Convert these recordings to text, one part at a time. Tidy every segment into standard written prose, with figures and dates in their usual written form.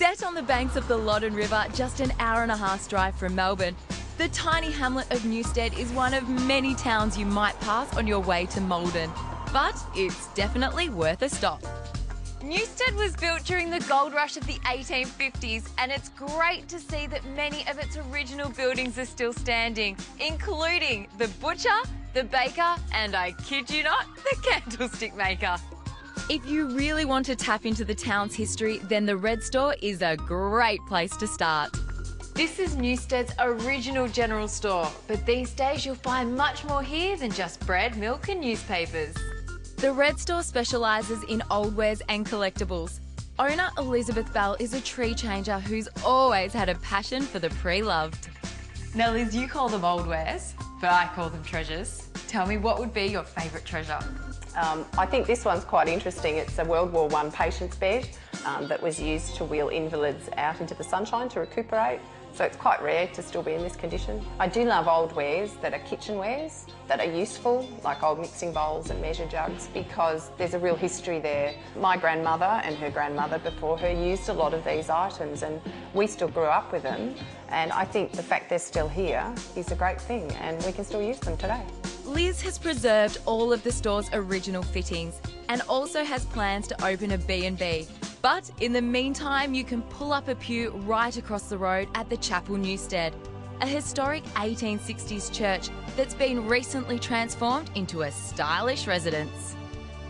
Set on the banks of the Loddon River, just an hour-and-a-half's drive from Melbourne, the tiny hamlet of Newstead is one of many towns you might pass on your way to Malden. But it's definitely worth a stop. Newstead was built during the gold rush of the 1850s, and it's great to see that many of its original buildings are still standing, including the butcher, the baker, and I kid you not, the candlestick maker. If you really want to tap into the town's history, then the Red Store is a great place to start. This is Newstead's original general store, but these days you'll find much more here than just bread, milk and newspapers. The Red Store specialises in old wares and collectibles. Owner Elizabeth Bell is a tree changer who's always had a passion for the pre-loved. Now Liz, you call them old wares, but I call them treasures. Tell me, what would be your favourite treasure? I think this one's quite interesting. It's a World War I patient's bed that was used to wheel invalids out into the sunshine to recuperate. So it's quite rare to still be in this condition. I do love old wares that are kitchenwares, that are useful, like old mixing bowls and measure jugs, because there's a real history there. My grandmother and her grandmother before her used a lot of these items, and we still grew up with them. And I think the fact they're still here is a great thing, and we can still use them today. Liz has preserved all of the store's original fittings and also has plans to open a B&B. But in the meantime, you can pull up a pew right across the road at the Chapel Newstead, a historic 1860s church that's been recently transformed into a stylish residence.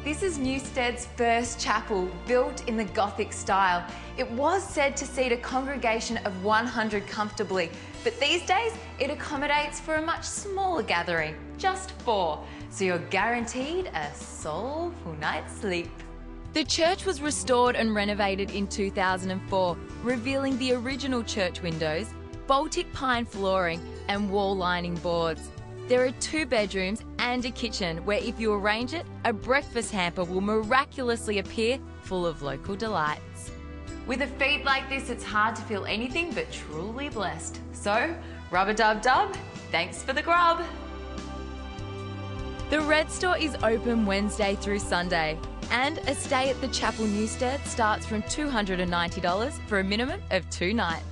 This is Newstead's first chapel, built in the Gothic style. It was said to seat a congregation of 100 comfortably, but these days it accommodates for a much smaller gathering, just 4, so you're guaranteed a soulful night's sleep. The church was restored and renovated in 2004, revealing the original church windows, Baltic pine flooring and wall lining boards. There are 2 bedrooms and a kitchen where, if you arrange it, a breakfast hamper will miraculously appear full of local delights. With a feed like this, it's hard to feel anything but truly blessed. So, rub-a-dub-dub, thanks for the grub. The Red Store is open Wednesday through Sunday, and a stay at the Chapel Newstead starts from $290 for a minimum of 2 nights.